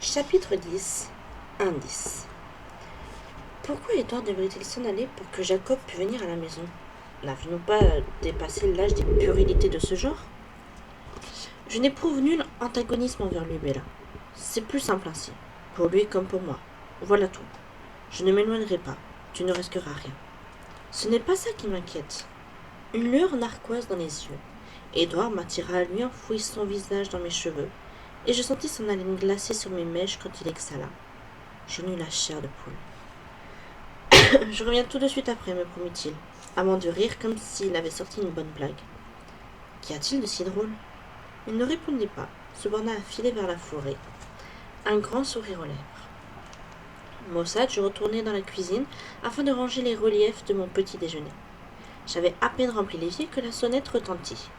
Chapitre 10. Indice. Pourquoi Edward devrait-il s'en aller pour que Jacob pût venir à la maison? N'avions-nous pas dépassé l'âge des puérilités de ce genre? Je n'éprouve nul antagonisme envers lui, Bella. C'est plus simple ainsi, pour lui comme pour moi. Voilà tout. Je ne m'éloignerai pas, tu ne risqueras rien. Ce n'est pas ça qui m'inquiète. Une lueur narquoise dans les yeux. Edward m'attira à lui en fouillant son visage dans mes cheveux, et je sentis son haleine glacée sur mes mèches quand il exhala. J'en eus la chair de poule. Je reviens tout de suite après, me promit-il, avant de rire comme s'il avait sorti une bonne blague. Qu'y a-t-il de si drôle? Il ne répondit pas, se borna à filer vers la forêt, un grand sourire aux lèvres. Maussade, je retournai dans la cuisine afin de ranger les reliefs de mon petit déjeuner. J'avais à peine rempli l'évier que la sonnette retentit.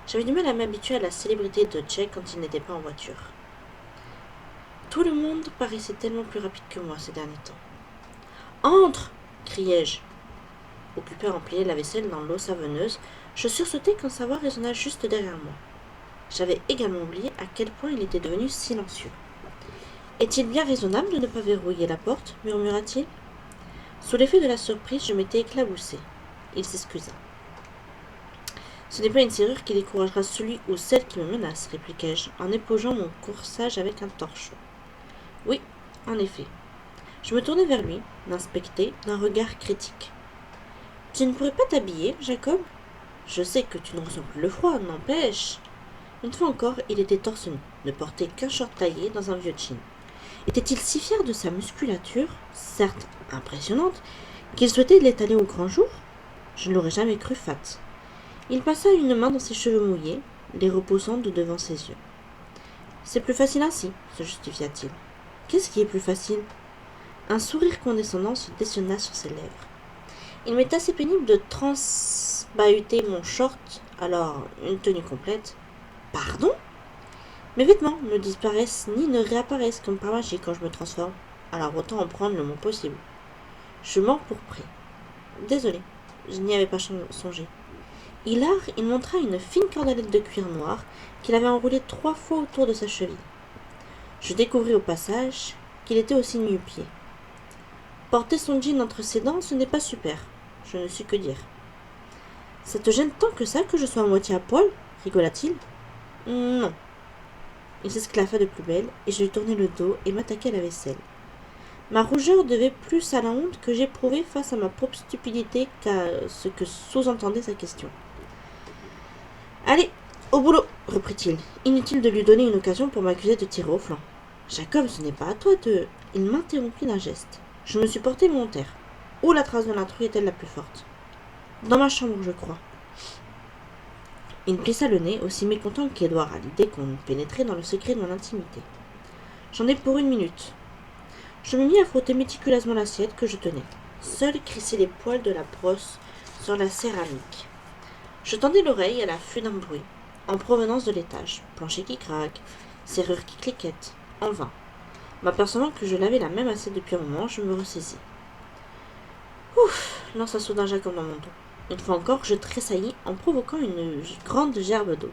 J'avais du mal à m'habituer à la célébrité de Jack quand il n'était pas en voiture. Tout le monde paraissait tellement plus rapide que moi ces derniers temps. « Entre !» criai-je. Occupé à remplir la vaisselle dans l'eau savonneuse, je sursautai quand sa voix résonna juste derrière moi. J'avais également oublié à quel point il était devenu silencieux. « Est-il bien raisonnable de ne pas verrouiller la porte ?» murmura-t-il. Sous l'effet de la surprise, je m'étais éclaboussée. Il s'excusa. « Ce n'est pas une serrure qui découragera celui ou celle qui me menace, répliquai-je, en épogeant mon corsage avec un torchon. Oui, en effet. Je me tournai vers lui, l'inspectai d'un regard critique. Tu ne pourrais pas t'habiller, Jacob? Je sais que tu ne ressens plus le froid, n'empêche. Une fois encore, il était torse nu, ne portait qu'un short taillé dans un vieux jean. Était-il si fier de sa musculature, certes impressionnante, qu'il souhaitait l'étaler au grand jour? Je ne l'aurais jamais cru fat. Il passa une main dans ses cheveux mouillés, les reposant de devant ses yeux. C'est plus facile ainsi, se justifia-t-il. Qu'est-ce qui est plus facile? Un sourire condescendant se dessina sur ses lèvres. Il m'est assez pénible de transbahuter mon short, alors une tenue complète. Pardon? Mes vêtements ne disparaissent ni ne réapparaissent comme par magie quand je me transforme, alors autant en prendre le moins possible. Je m'empourprai. Désolé, je n'y avais pas songé. Hilar, il montra une fine cordelette de cuir noir qu'il avait enroulée 3 fois autour de sa cheville. Je découvris au passage qu'il était aussi nu-pied. Porter son jean entre ses dents, ce n'est pas super. Je ne sus que dire. Ça te gêne tant que ça que je sois à moitié à poil? Rigola-t-il. Non. Il s'esclaffa de plus belle, et je lui tournai le dos et m'attaqui à la vaisselle. Ma rougeur devait plus à la honte que j'éprouvais face à ma propre stupidité qu'à ce que sous-entendait sa question. Allez, au boulot, reprit-il. Inutile de lui donner une occasion pour m'accuser de tirer au flanc. Jacob, ce n'est pas à toi de... Il m'interrompit d'un geste. Je me suis porté volontaire. Où la trace de l'intrus est-elle la plus forte? Dans ma chambre, je crois. Il me plissa le nez, aussi mécontent qu'Edward à l'idée qu'on pénétrait dans le secret de mon intimité. J'en ai pour 1 minute. Je me mis à frotter méticuleusement l'assiette que je tenais. Seul crissaient les poils de la brosse sur la céramique. Je tendis l'oreille à l'affût d'un bruit, en provenance de l'étage. Plancher qui craque, serrure qui cliquette, en vain. M'apercevant que je lavais la même assiette depuis un moment, je me ressaisis. Ouf, lança soudain Jacob dans mon dos. Une fois encore, je tressaillis en provoquant une grande gerbe d'eau.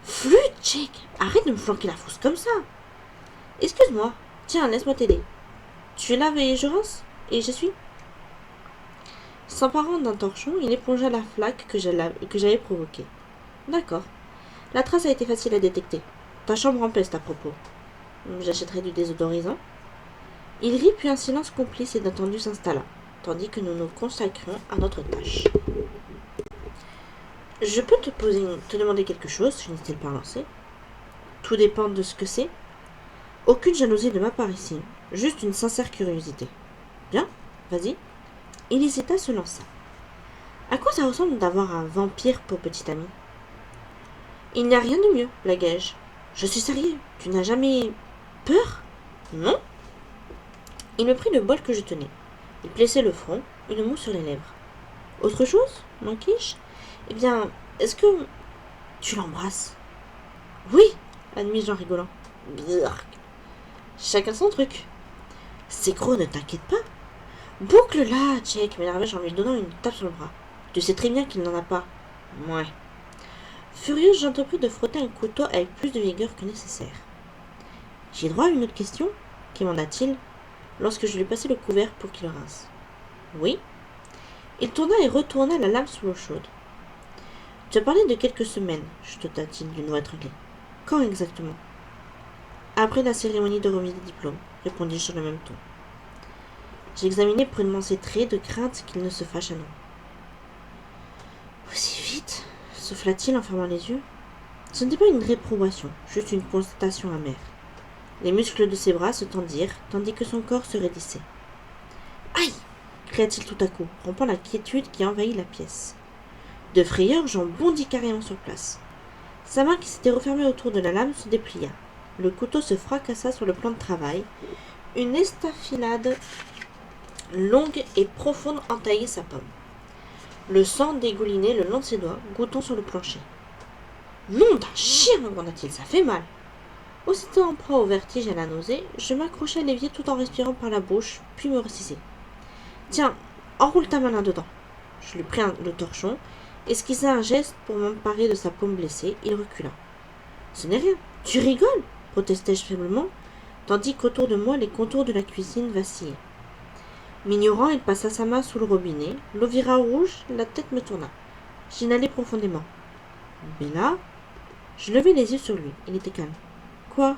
Flûte, Jake, arrête de me flanquer la frousse comme ça. Excuse-moi, tiens, laisse-moi t'aider. Tu laves et je rince, et j'essuie. S'emparant d'un torchon, il épongea la flaque que j'avais provoquée. D'accord. La trace a été facile à détecter. Ta chambre en peste à propos. J'achèterai du désodorisant. Il rit, puis un silence complice et inattendu s'installa, tandis que nous nous consacrions à notre tâche. Je peux te demander quelque chose, finit-il par lancer. Tout dépend de ce que c'est. Aucune jalousie de ma part ici, juste une sincère curiosité. Bien, vas-y. Il hésita, se lança. À quoi ça ressemble d'avoir un vampire pour petit ami? Il n'y a rien de mieux, blaguai-je. Je suis sérieux, tu n'as jamais peur? Non. Il me prit le bol que je tenais. Il plissait le front, une moue sur les lèvres. Autre chose, manquis-je? Eh bien, est-ce que tu l'embrasses? Oui, admis-je en rigolant. Brrr. Chacun son truc. C'est gros, ne t'inquiète pas. Boucle-la, Jake, m'énervai-je en lui donnant une tape sur le bras. Tu sais très bien qu'il n'en a pas. Ouais. Furieuse, j'entrepris de frotter un couteau avec plus de vigueur que nécessaire. J'ai droit à une autre question quémanda-t-il, lorsque je lui passai le couvert pour qu'il rince. Oui. Il tourna et retourna la lame sous l'eau chaude. Tu as parlé de quelques semaines, chuchota-t-il d'une voix étranglée. Quand exactement? Après la cérémonie de remise des diplômes, répondis-je sur le même ton. J'examinai prudemment ses traits de crainte qu'il ne se fâche à nous. Aussi vite, souffla-t-il en fermant les yeux. Ce n'était pas une réprobation, juste une constatation amère. Les muscles de ses bras se tendirent, tandis que son corps se raidissait. Aïe! Cria-t-il tout à coup, rompant la quiétude qui envahit la pièce. De frayeur, j'en bondis carrément sur place. Sa main qui s'était refermée autour de la lame se déplia. Le couteau se fracassa sur le plan de travail. Une estafilade longue et profonde entaillait sa pomme. Le sang dégoulinait le long de ses doigts, gouttant sur le plancher. Nom d'un chien, gronda-t-il, ça fait mal. Aussitôt en proie au vertige et à la nausée, je m'accrochai à l'évier tout en respirant par la bouche, puis me ressaisai. Tiens, enroule ta main là-dedans. Je lui pris le torchon, esquissa un geste pour m'emparer de sa paume blessée, il recula. Ce n'est rien, tu rigoles, protestai-je faiblement, tandis qu'autour de moi les contours de la cuisine vacillaient. M'ignorant, il passa sa main sous le robinet, l'eau vira au rouge, la tête me tourna. J'inhalai profondément. Bella? Je levai les yeux sur lui, il était calme. Quoi?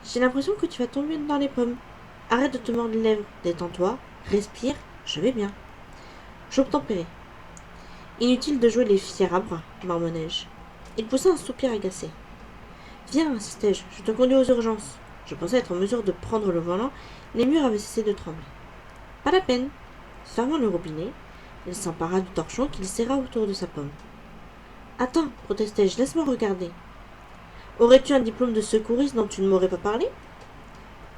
J'ai l'impression que tu vas tomber dans les pommes. Arrête de te mordre les lèvres, détends-toi, respire, je vais bien. J'obtempérai. Inutile de jouer les fiers à bras, marmonnai-je. Il poussa un soupir agacé. Viens, insistai-je, je te conduis aux urgences. Je pensais être en mesure de prendre le volant, les murs avaient cessé de trembler. Pas la peine. Fermant le robinet, il s'empara du torchon qu'il serra autour de sa pomme. Attends, protestai-je, laisse-moi regarder. Aurais-tu un diplôme de secouriste dont tu ne m'aurais pas parlé?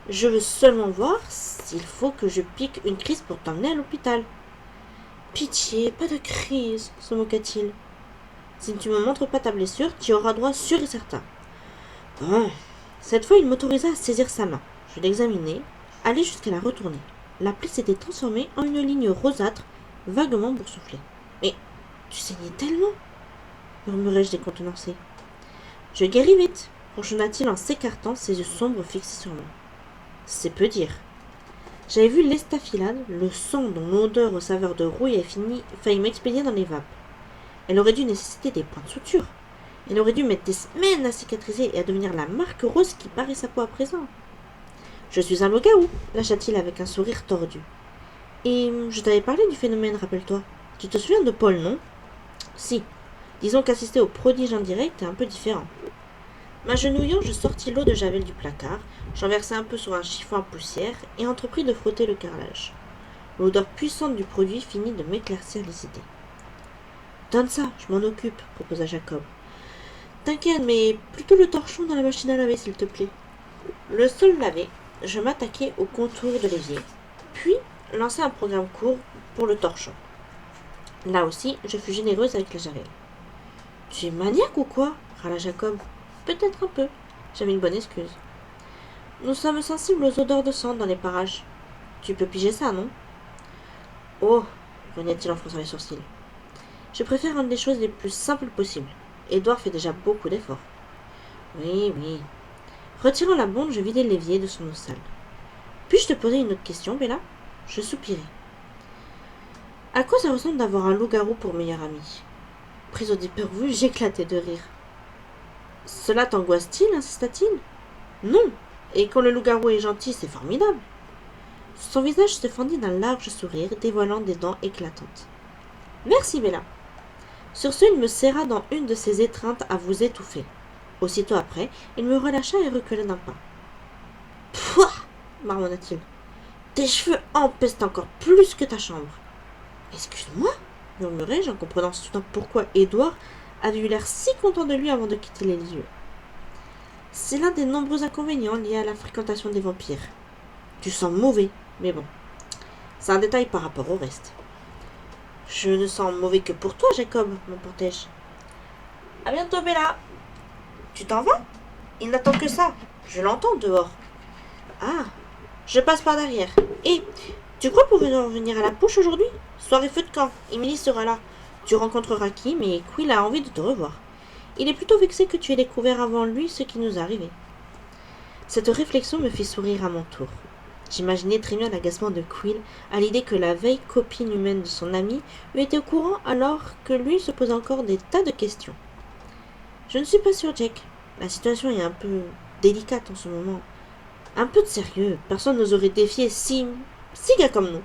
Je veux seulement voir s'il faut que je pique une crise pour t'emmener à l'hôpital. Pitié, pas de crise, se moqua-t-il. Si tu ne me montres pas ta blessure, tu y auras droit sûr et certain. Bon. Cette fois, il m'autorisa à saisir sa main. Je l'examinai, allai jusqu'à la retourner. La plaie s'était transformée en une ligne rosâtre, vaguement boursouflée. Mais tu saignais tellement, murmurai-je décontenancé. Je guéris vite, ronchonna-t-il en s'écartant, ses yeux sombres fixés sur moi. C'est peu dire. J'avais vu l'estafilade, le sang dont l'odeur aux saveurs de rouille avait failli m'expédier dans les vapes. Elle aurait dû nécessiter des points de suture. Elle aurait dû mettre des semaines à cicatriser et à devenir la marque rose qui paraît sa peau à présent. Je suis un loup-garou, lâcha-t-il avec un sourire tordu. Et je t'avais parlé du phénomène, rappelle-toi. Tu te souviens de Paul, non? Si. Disons qu'assister au prodige en direct est un peu différent. M'agenouillant, je sortis l'eau de javel du placard, j'en versai un peu sur un chiffon à poussière et entrepris de frotter le carrelage. L'odeur puissante du produit finit de m'éclaircir les idées. Donne ça, je m'en occupe, proposa Jacob. T'inquiète, mais plutôt le torchon dans la machine à laver, s'il te plaît. Le sol lavé, je m'attaquai au contour de l'évier, puis lançai un programme court pour le torchon. Là aussi, je fus généreuse avec la javel. Tu es maniaque ou quoi? Râla Jacob. Peut-être un peu. J'avais une bonne excuse. Nous sommes sensibles aux odeurs de sang dans les parages. Tu peux piger ça, non? Oh, grogna-t-il en fronçant les sourcils. Je préfère rendre les choses les plus simples possibles. Édouard fait déjà beaucoup d'efforts. Oui, oui. Retirant la bombe, je vidai l'évier de son eau sale. Puis-je te poser une autre question, Bella? Je soupirai. À quoi ça ressemble d'avoir un loup-garou pour meilleur ami? Prise au dépourvu, j'éclatai de rire. Cela t'angoisse-t-il, insista-t-il? Non. Et quand le loup-garou est gentil, c'est formidable. Son visage se fendit d'un large sourire, dévoilant des dents éclatantes. Merci, Bella. Sur ce, il me serra dans une de ses étreintes à vous étouffer. Aussitôt après, il me relâcha et recula d'un pas. Pouah, marmonna-t-il. Tes cheveux empestent encore plus que ta chambre. Excuse-moi, murmurai-je en comprenant soudain pourquoi Édouard avait eu l'air si content de lui avant de quitter les lieux. C'est l'un des nombreux inconvénients liés à la fréquentation des vampires. Tu sens mauvais, mais bon, c'est un détail par rapport au reste. Je ne sens mauvais que pour toi, Jacob, m'emportai-je. À bientôt, Bella. Tu t'en vas? Il n'attend que ça. Je l'entends dehors. Ah, je passe par derrière. Et tu crois pouvoir venir à la Pouche aujourd'hui? Soirée feu de camp. Émilie sera là. Tu rencontreras Kim et Quill a envie de te revoir. Il est plutôt vexé que tu aies découvert avant lui ce qui nous est arrivé. Cette réflexion me fit sourire à mon tour. J'imaginais très bien l'agacement de Quill à l'idée que la vieille copine humaine de son ami eût été au courant alors que lui se posait encore des tas de questions. Je ne suis pas sûre, Jack. La situation est un peu délicate en ce moment. Un peu de sérieux, personne n'oserait défier six gars comme nous.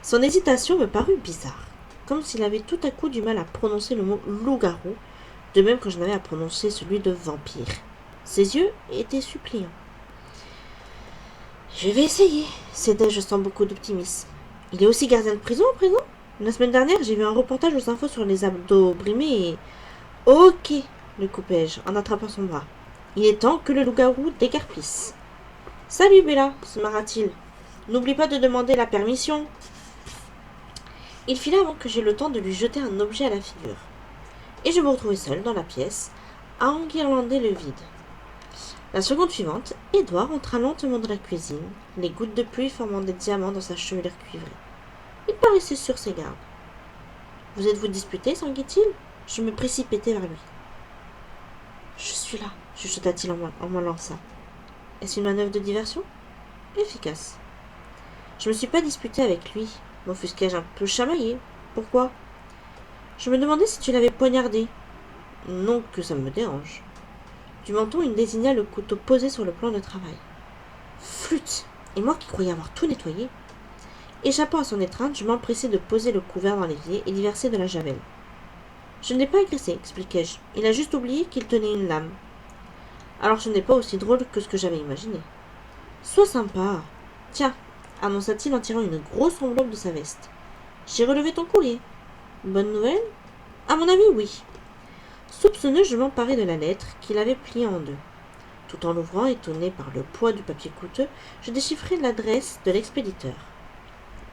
Son hésitation me parut bizarre, comme s'il avait tout à coup du mal à prononcer le mot loup-garou, de même que je n'avais à prononcer celui de vampire. Ses yeux étaient suppliants. Je vais essayer, cédai-je sans beaucoup d'optimisme. Il est aussi gardien de prison à présent. La semaine dernière, j'ai vu un reportage aux infos sur les abdos brimés et... Ok, le coupai-je en attrapant son bras. Il est temps que le loup-garou décarpisse. Salut Bella, se marra-t-il. N'oublie pas de demander la permission. Il fila avant que j'aie le temps de lui jeter un objet à la figure. Et je me retrouvai seule dans la pièce, à enguirlander le vide. La seconde suivante, Édouard entra lentement dans la cuisine, les gouttes de pluie formant des diamants dans sa chevelure cuivrée. Il paraissait sur ses gardes. « Vous êtes-vous disputé, s'enguit-il » Je me précipitai vers lui. « Je suis là, chuchota-t-il en m'enlaçant. Est-ce une manœuvre de diversion ? Efficace. Je me suis pas disputé avec lui, m'offusquai-je un peu chamaillé. Pourquoi ? Je me demandais si tu l'avais poignardé. Non que ça me dérange. Du menton, il désigna le couteau posé sur le plan de travail. Flûte ! Et moi qui croyais avoir tout nettoyé. Échappant à son étreinte, je m'empressai de poser le couvert dans l'évier et d'y verser de la javel. Je ne l'ai pas agressé, expliquai-je. Il a juste oublié qu'il tenait une lame. Alors ce n'est pas aussi drôle que ce que j'avais imaginé. Sois sympa. Tiens, annonça-t-il en tirant une grosse enveloppe de sa veste. J'ai relevé ton courrier. Bonne nouvelle ? À mon avis, oui. Soupçonneux, je m'emparai de la lettre qu'il avait pliée en deux. Tout en l'ouvrant, étonné par le poids du papier coûteux, je déchiffrai l'adresse de l'expéditeur.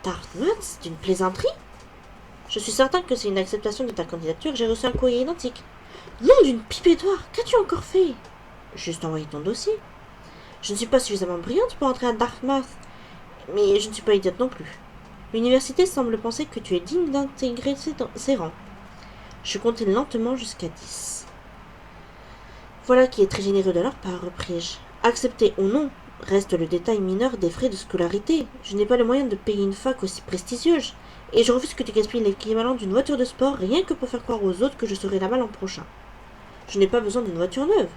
Dartmouth, c'est une plaisanterie ? Je suis certain que c'est une acceptation de ta candidature. J'ai reçu un courrier identique. Nom d'une pipe, Édouard, qu'as-tu encore fait ? Juste envoyer ton dossier. Je ne suis pas suffisamment brillante pour entrer à Dartmouth, mais je ne suis pas idiote non plus. L'université semble penser que tu es digne d'intégrer ses rangs. Je comptai lentement jusqu'à 10. Voilà qui est très généreux de leur part, repris-je. Accepter ou non reste le détail mineur des frais de scolarité. Je n'ai pas le moyen de payer une fac aussi prestigieuse, et je refuse que tu gaspilles l'équivalent d'une voiture de sport rien que pour faire croire aux autres que je serai là-bas l'an prochain. Je n'ai pas besoin d'une voiture neuve.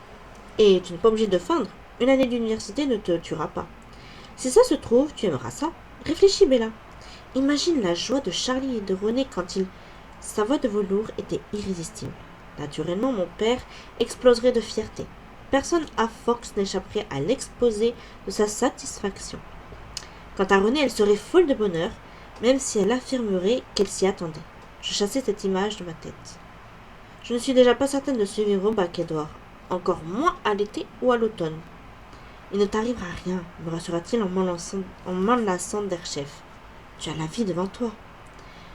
Et tu n'es pas obligé de feindre. Une année d'université ne te tuera pas. Si ça se trouve, tu aimeras ça. Réfléchis, Bella. Imagine la joie de Charlie et de René quand sa voix de velours était irrésistible. Naturellement, mon père exploserait de fierté. Personne à Fox n'échapperait à l'exposé de sa satisfaction. Quant à René, elle serait folle de bonheur, même si elle affirmerait qu'elle s'y attendait. Je chassai cette image de ma tête. Je ne suis déjà pas certaine de suivre au bac, Édouard. Encore moins à l'été ou à l'automne. Il ne t'arrivera rien, me rassura-t-il en m'enlaçant d'air chef. Tu as la vie devant toi.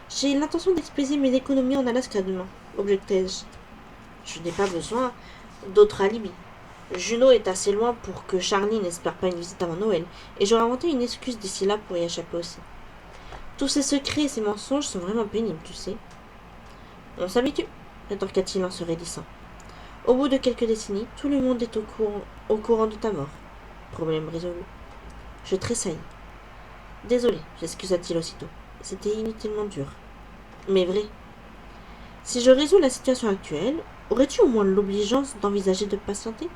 J'ai l'intention d'expédier mes économies en Alaska demain, objectai-je. Je n'ai pas besoin d'autre alibi. Juneau est assez loin pour que Charlie n'espère pas une visite avant Noël, et j'aurais inventé une excuse d'ici là pour y échapper aussi. Tous ces secrets et ces mensonges sont vraiment pénibles, tu sais. On s'habitue, rétorqua-t-il en se raidissant. Au bout de quelques décennies, tout le monde est au courant de ta mort. Problème résolu. Je tressaillis. Désolé, j'excusa-t-il aussitôt. C'était inutilement dur. Mais vrai. Si je résous la situation actuelle, aurais-tu au moins l'obligeance d'envisager de patienter ?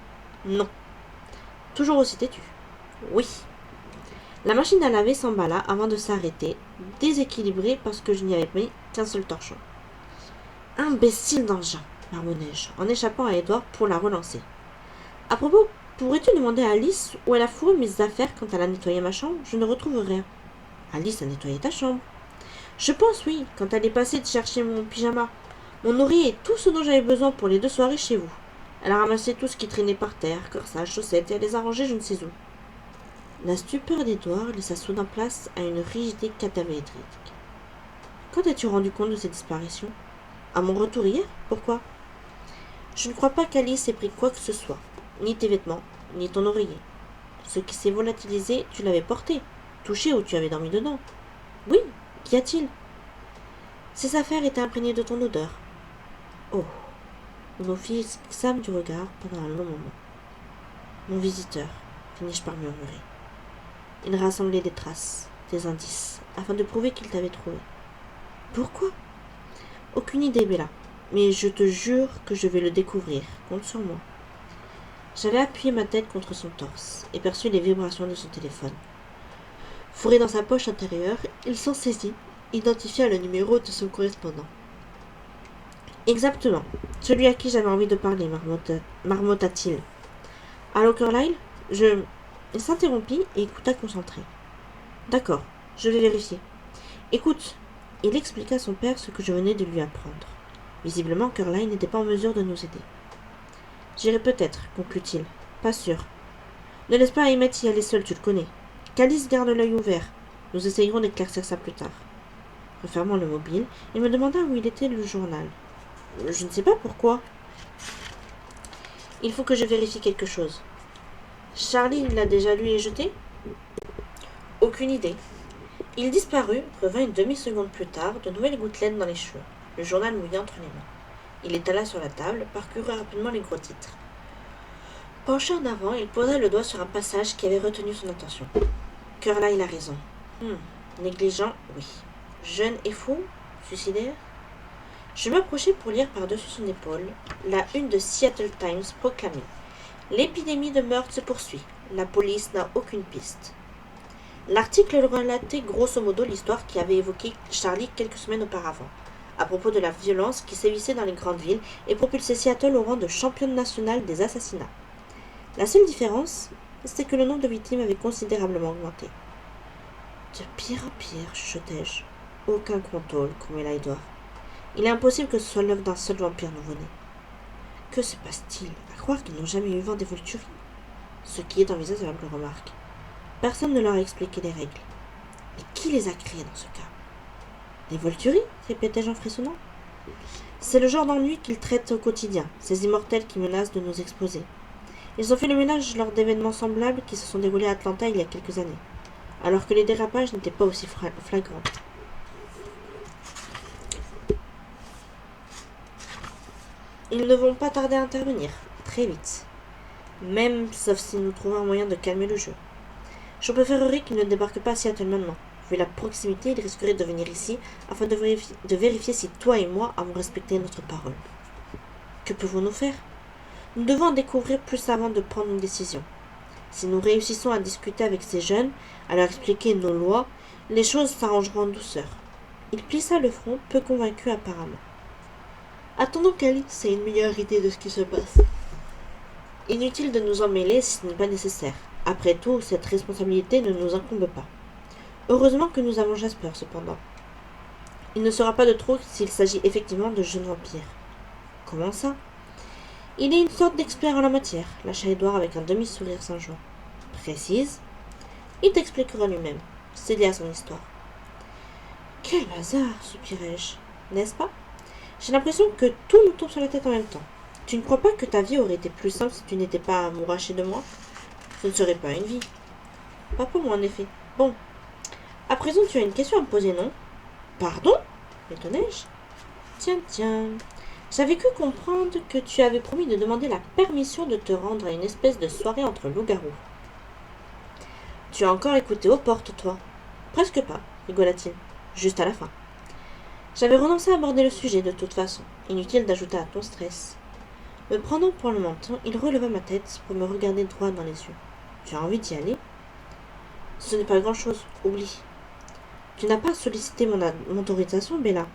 Non. Toujours aussi têtu. Oui. La machine à laver s'emballa avant de s'arrêter, déséquilibrée parce que je n'y avais mis qu'un seul torchon. Imbécile d'engin, marmonnai-je, en échappant à Édouard pour la relancer. À propos, pourrais-tu demander à Alice où elle a fourré mes affaires quand elle a nettoyé ma chambre ? Je ne retrouve rien. Alice a nettoyé ta chambre. Je pense, oui, quand elle est passée de chercher mon pyjama, mon oreiller et tout ce dont j'avais besoin pour les 2 soirées chez vous. Elle a ramassé tout ce qui traînait par terre, corsages, chaussettes, et elle les a rangés je ne sais où. La stupeur d'Édouard laissa soudain place à une rigidité cadavérique. Quand as-tu rendu compte de cette disparition ? À mon retour hier ? Pourquoi ? Je ne crois pas qu'Alice ait pris quoi que ce soit, ni tes vêtements, ni ton oreiller. Ce qui s'est volatilisé, tu l'avais porté, touché ou tu avais dormi dedans. Oui, qu'y a-t-il ? Ces affaires étaient imprégnées de ton odeur. Oh. Nous nous fixâmes du regard pendant un long moment. Mon visiteur, finis-je par murmurer. Il rassemblait des traces, des indices, afin de prouver qu'il t'avait trouvé. Pourquoi? Aucune idée, Bella, mais je te jure que je vais le découvrir. Compte sur moi. J'avais appuyé ma tête contre son torse et perçu les vibrations de son téléphone. Fourré dans sa poche intérieure, il s'en saisit, identifia le numéro de son correspondant. Exactement, celui à qui j'avais envie de parler, marmotta-t-il. Allô, Carlyle? Il s'interrompit et écouta concentré. D'accord, je vais vérifier. Écoute, il expliqua à son père ce que je venais de lui apprendre. Visiblement, Carlyle n'était pas en mesure de nous aider. J'irai peut-être, conclut-il. Pas sûr. Ne laisse pas Emmett y aller seul, tu le connais. Calice garde l'œil ouvert. Nous essayerons d'éclaircir ça plus tard. Refermant le mobile, il me demanda où il était le journal. Je ne sais pas pourquoi. Il faut que je vérifie quelque chose. Charlie l'a déjà lu et jeté? Aucune idée. Il disparut, revint une demi-seconde plus tard, de nouvelles gouttelettes dans les cheveux, le journal mouillé entre les mains. Il étala sur la table, parcourut rapidement les gros titres. Penché en avant, il posa le doigt sur un passage qui avait retenu son attention. Carlyle a raison. Négligent, oui. Jeune et fou? Suicidaire? Je m'approchai pour lire par-dessus son épaule la une de Seattle Times proclamait « L'épidémie de meurtre se poursuit. La police n'a aucune piste. » L'article relatait grosso modo l'histoire qui avait évoqué Charlie quelques semaines auparavant, à propos de la violence qui sévissait dans les grandes villes et propulsait Seattle au rang de championne nationale des assassinats. La seule différence, c'était que le nombre de victimes avait considérablement augmenté. De pire en pire, chuchotai-je. Aucun contrôle, grommela Edward. Il est impossible que ce soit l'œuvre d'un seul vampire nouveau-né. Que se passe-t-il? À croire qu'ils n'ont jamais eu vent des Volturi. Ce qui est envisageable, remarque. Personne ne leur a expliqué les règles. Mais qui les a créées dans ce cas? Les Volturi? Répétai-je en frissonnant. C'est le genre d'ennui qu'ils traitent au quotidien, ces immortels qui menacent de nous exposer. Ils ont fait le ménage lors d'événements semblables qui se sont déroulés à Atlanta il y a quelques années, alors que les dérapages n'étaient pas aussi flagrants. Ils ne vont pas tarder à intervenir, très vite. Même sauf si nous trouvons un moyen de calmer le jeu. Je préférerais qu'ils ne débarquent pas à Seattle maintenant. Vu la proximité, ils risqueraient de venir ici afin de vérifier si toi et moi avons respecté notre parole. Que pouvons-nous faire? Nous devons en découvrir plus avant de prendre une décision. Si nous réussissons à discuter avec ces jeunes, à leur expliquer nos lois, les choses s'arrangeront en douceur. Il plissa le front, peu convaincu apparemment. Attendons qu'Alice ait une meilleure idée de ce qui se passe. Inutile de nous en mêler si ce n'est pas nécessaire. Après tout, cette responsabilité ne nous incombe pas. Heureusement que nous avons Jasper, cependant. Il ne sera pas de trop s'il s'agit effectivement de jeunes vampires. Comment ça? Il est une sorte d'expert en la matière, lâcha Edward avec un demi-sourire sans joie. Précise? Il t'expliquera lui-même. C'est lié à son histoire. Quel hasard, soupirai-je. N'est-ce pas? J'ai l'impression que tout nous tombe sur la tête en même temps. Tu ne crois pas que ta vie aurait été plus simple si tu n'étais pas amouraché de moi? Ce ne serait pas une vie. Pas pour moi, en effet. Bon. À présent, tu as une question à me poser, non? Pardon? M'étonnai-je. Tiens. J'avais cru comprendre que tu avais promis de demander la permission de te rendre à une espèce de soirée entre loups-garous. Tu as encore écouté aux portes, toi? Presque pas, rigola-t-il. Juste à la fin. J'avais renoncé à aborder le sujet de toute façon. Inutile d'ajouter à ton stress. Me prenant pour le menton, il releva ma tête pour me regarder droit dans les yeux. Tu as envie d'y aller? Ce n'est pas grand-chose, oublie. Tu n'as pas sollicité mon autorisation, Bella.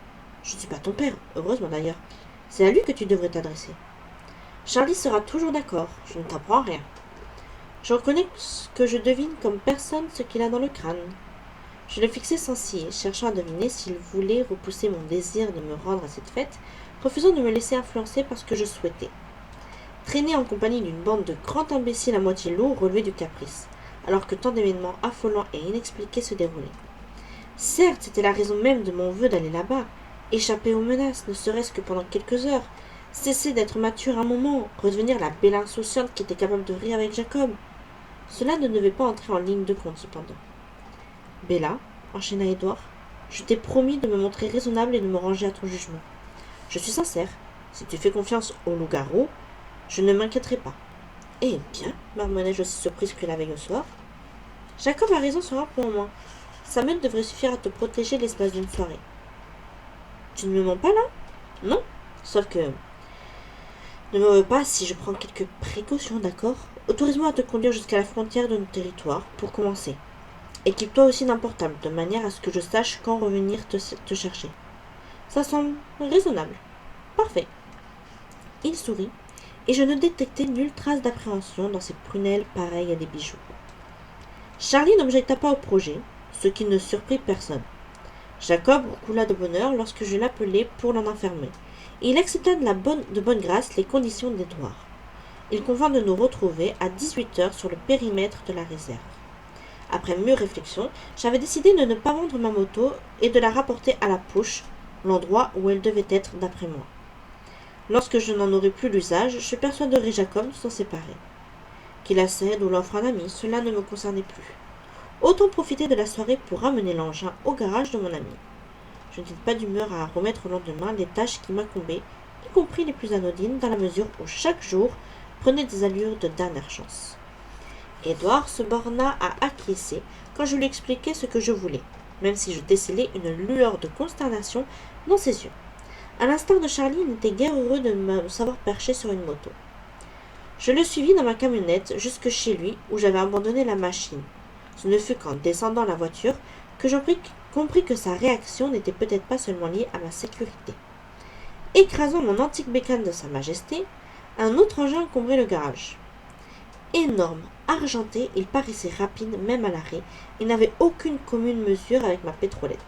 Je ne suis pas ton père, heureusement d'ailleurs. C'est à lui que tu devrais t'adresser. Charlie sera toujours d'accord, je ne t'apprends rien. Je reconnais que je devine comme personne ce qu'il a dans le crâne. Je le fixai sans ciller, cherchant à deviner s'il voulait repousser mon désir de me rendre à cette fête, refusant de me laisser influencer par ce que je souhaitais. Traîner en compagnie d'une bande de grands imbéciles à moitié lourds relevait du caprice, alors que tant d'événements affolants et inexpliqués se déroulaient. Certes, c'était la raison même de mon vœu d'aller là-bas, échapper aux menaces, ne serait-ce que pendant quelques heures, cesser d'être mature un moment, redevenir la belle insouciante qui était capable de rire avec Jacob. Cela ne devait pas entrer en ligne de compte, cependant. Bella, enchaîna Edward, je t'ai promis de me montrer raisonnable et de me ranger à ton jugement. Je suis sincère. Si tu fais confiance au loup-garou, je ne m'inquiéterai pas. Eh bien, marmonnai-je aussi surprise que la veille au soir. Jacob a raison sur un point au moins. Sa meute devrait suffire à te protéger l'espace d'une soirée. Tu ne me mens pas là? Non, sauf que... Ne me veux pas si je prends quelques précautions, d'accord? Autorise-moi à te conduire jusqu'à la frontière de notre territoire, pour commencer. Équipe-toi aussi d'un portable, de manière à ce que je sache quand revenir te chercher. Ça semble raisonnable. Parfait. Il sourit, et je ne détectai nulle trace d'appréhension dans ses prunelles pareilles à des bijoux. Charlie n'objecta pas au projet, ce qui ne surprit personne. Jacob roula de bonne heure lorsque je l'appelai pour l'en enfermer, et il accepta de bonne grâce les conditions d'Édouard. Il convint de nous retrouver à 18h sur le périmètre de la réserve. Après mûre réflexion, j'avais décidé de ne pas vendre ma moto et de la rapporter à la Pouche, l'endroit où elle devait être d'après moi. Lorsque je n'en aurais plus l'usage, je persuaderai Jacob de s'en séparer. Qu'il la cède ou l'offre un ami, cela ne me concernait plus. Autant profiter de la soirée pour ramener l'engin au garage de mon ami. Je n'étais pas d'humeur à remettre au lendemain les tâches qui m'incombaient, y compris les plus anodines, dans la mesure où chaque jour prenait des allures de dernière chance. Édouard se borna à acquiescer quand je lui expliquai ce que je voulais, même si je décelais une lueur de consternation dans ses yeux. À l'instar de Charlie, il n'était guère heureux de me savoir perché sur une moto. Je le suivis dans ma camionnette jusque chez lui où j'avais abandonné la machine. Ce ne fut qu'en descendant la voiture que j'en compris que sa réaction n'était peut-être pas seulement liée à ma sécurité. Écrasant mon antique bécane de Sa Majesté, un autre engin encombrait le garage. Énorme, argenté, il paraissait rapide même à l'arrêt et n'avait aucune commune mesure avec ma pétrolette.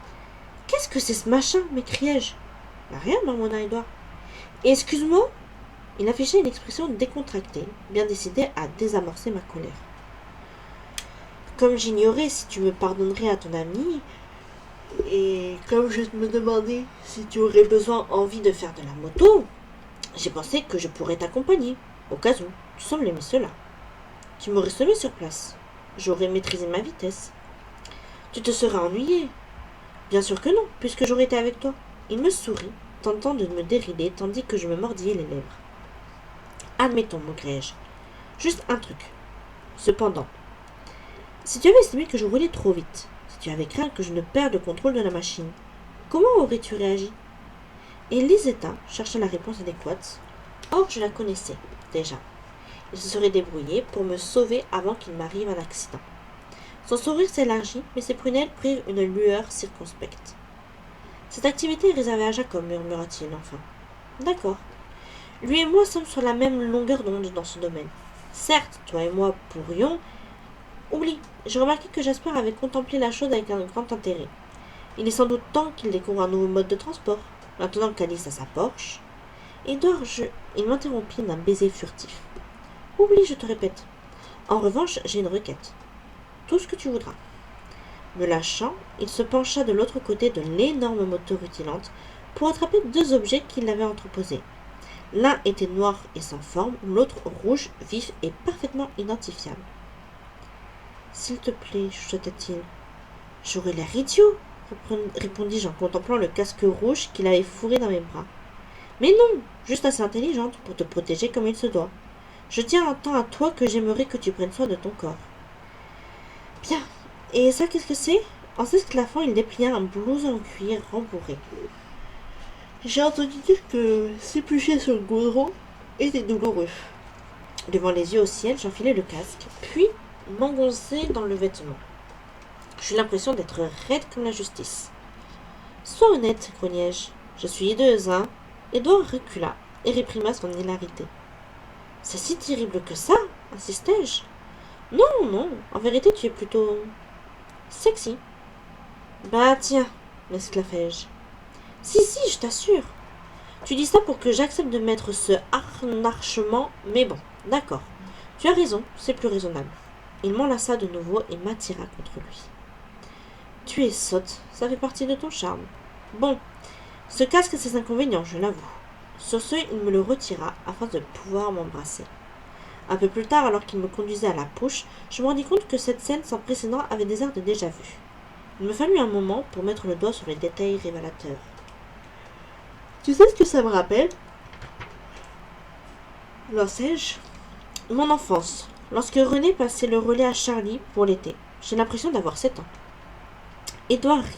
« Qu'est-ce que c'est ce machin » m'écriai-je. « Rien, marmonna Édouard. »« Excuse-moi » Il affichait une expression décontractée, bien décidé à désamorcer ma colère. Comme j'ignorais si tu me pardonnerais à ton ami, et comme je me demandais si tu aurais envie de faire de la moto, j'ai pensé que je pourrais t'accompagner, au cas où. Tu sembles aimer cela. Tu m'aurais semé sur place. J'aurais maîtrisé ma vitesse. Tu te serais ennuyé. Bien sûr que non, puisque j'aurais été avec toi. Il me sourit, tentant de me dérider tandis que je me mordillais les lèvres. Admettons, m'écriai-je. Juste un truc. Cependant, si tu avais estimé que je roulais trop vite, si tu avais craint que je ne perde le contrôle de la machine, comment aurais-tu réagi? Et Lisetta chercha la réponse adéquate. Or, je la connaissais, déjà. Il se serait débrouillé pour me sauver avant qu'il m'arrive un accident. Son sourire s'élargit, mais ses prunelles prirent une lueur circonspecte. Cette activité est réservée à Jacob, murmura-t-il enfin. D'accord. Lui et moi sommes sur la même longueur d'onde dans ce domaine. Certes, toi et moi pourrions... Oublie, j'ai remarqué que Jasper avait contemplé la chose avec un grand intérêt. Il est sans doute temps qu'il découvre un nouveau mode de transport, maintenant qu'Alice a sa Porsche. Édouard, il m'interrompit d'un baiser furtif. Oublie, je te répète. En revanche, j'ai une requête. Tout ce que tu voudras. Me lâchant, il se pencha de l'autre côté de l'énorme moto rutilante pour attraper deux objets qu'il avait entreposés. L'un était noir et sans forme, l'autre rouge, vif et parfaitement identifiable. S'il te plaît, chuchota-t-il. J'aurais l'air idiot, répondis-je en contemplant le casque rouge qu'il avait fourré dans mes bras. Mais non, juste assez intelligente pour te protéger comme il se doit. Je tiens tant à toi que j'aimerais que tu prennes soin de ton corps. Bien. Et ça, qu'est-ce que c'est? En s'esclaffant, il déplia un blouson en cuir rembourré. J'ai entendu dire que s'éplucher sur le goudron était douloureux. Levant les yeux au ciel, j'enfilai le casque, puis m'engonçai dans le vêtement. J'eus l'impression d'être raide comme la justice. Sois honnête, grognai-je. Je suis hideuse, hein? Édouard recula et réprima son hilarité. C'est si terrible que ça, insistai-je. Non, non, en vérité, tu es plutôt sexy. Bah tiens, m'esclaffai-je. Si, je t'assure. Tu dis ça pour que j'accepte de mettre ce harnachement, mais bon, d'accord. Tu as raison, c'est plus raisonnable. Il m'enlaça de nouveau et m'attira contre lui. Tu es sotte, ça fait partie de ton charme. Bon, ce casque a ses inconvénients, je l'avoue. Sur ce, il me le retira afin de pouvoir m'embrasser. Un peu plus tard, alors qu'il me conduisait à la Pouche, je me rendis compte que cette scène sans précédent avait des airs de déjà-vu. Il me fallut un moment pour mettre le doigt sur les détails révélateurs. Tu sais ce que ça me rappelle? Lançai-je. Mon enfance, lorsque René passait le relais à Charlie pour l'été. J'ai l'impression d'avoir 7 ans. Édouard rit.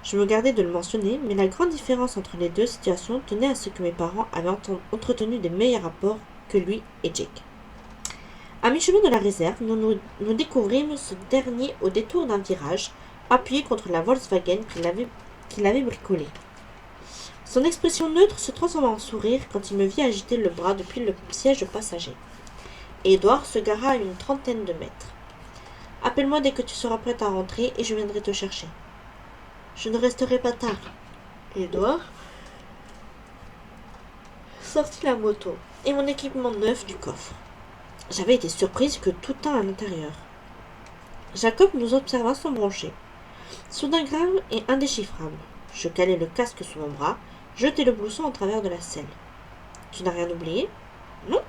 Je me gardais de le mentionner, mais la grande différence entre les deux situations tenait à ce que mes parents avaient entretenu des meilleurs rapports que lui et Jake. À mi-chemin de la réserve, nous découvrîmes ce dernier au détour d'un virage, appuyé contre la Volkswagen qu'il avait bricolée. Son expression neutre se transforma en sourire quand il me vit agiter le bras depuis le siège passager. Édouard se gara à une trentaine de mètres. « Appelle-moi dès que tu seras prête à rentrer et je viendrai te chercher. » « Je ne resterai pas tard. » Édouard sortit la moto et mon équipement neuf du coffre. J'avais été surprise que tout tint à l'intérieur. Jacob nous observa sans broncher. Soudain grave et indéchiffrable. Je calai le casque sous mon bras, jetai le blouson en travers de la selle. « Tu n'as rien oublié ?»« Non. »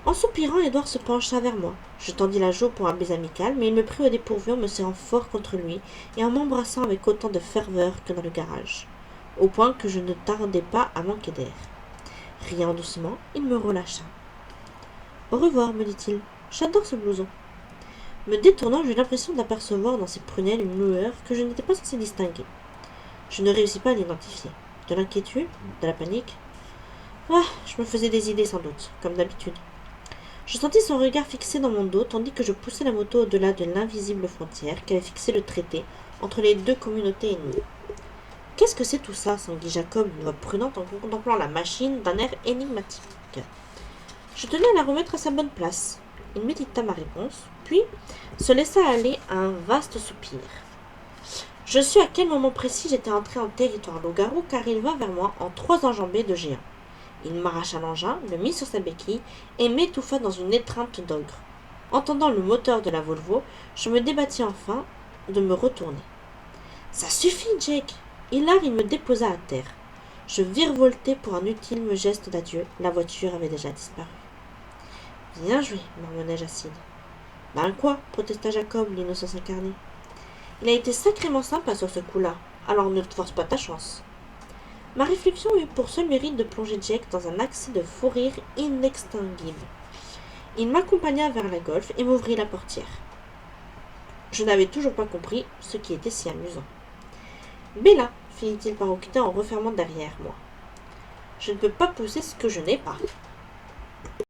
En soupirant, Édouard se pencha vers moi. Je tendis la joue pour un baiser amical, mais il me prit au dépourvu en me serrant fort contre lui et en m'embrassant avec autant de ferveur que dans le garage, au point que je ne tardais pas à manquer d'air. Riant doucement, il me relâcha. « Au revoir, me dit-il. J'adore ce blouson. » Me détournant, j'eus l'impression d'apercevoir dans ses prunelles une lueur que je n'étais pas censé distinguer. Je ne réussis pas à l'identifier. De l'inquiétude, de la panique. Ah, je me faisais des idées sans doute, comme d'habitude. Je sentis son regard fixé dans mon dos tandis que je poussais la moto au-delà de l'invisible frontière qu'avait fixé le traité entre les deux communautés ennemies. « Qu'est-ce que c'est tout ça ?» s'enguit Jacob, une voix prudente en contemplant la machine d'un air énigmatique. Je tenais à la remettre à sa bonne place. Il médita ma réponse, puis se laissa aller à un vaste soupir. Je sus à quel moment précis j'étais entré en territoire loup-garou car il vint vers moi en 3 enjambées de géant. Il m'arracha l'engin, le mit sur sa béquille et m'étouffa dans une étreinte d'ogre. Entendant le moteur de la Volvo, je me débattis enfin de me retourner. « Ça suffit, Jake !» Hilar, il me déposa à terre. Je virevoltai pour un ultime geste d'adieu. La voiture avait déjà disparu. « Bien joué, marmonnai-je acide. »« Ben quoi ?» protesta Jacob, l'innocence incarnée. « Il a été sacrément sympa sur ce coup-là, alors ne te force pas ta chance. » Ma réflexion eut pour seul mérite de plonger Jake dans un accès de fou rire inextinguible. Il m'accompagna vers la Golf et m'ouvrit la portière. Je n'avais toujours pas compris ce qui était si amusant. « Bella !» finit-il par occuper en refermant derrière moi. « Je ne peux pas pousser ce que je n'ai pas. »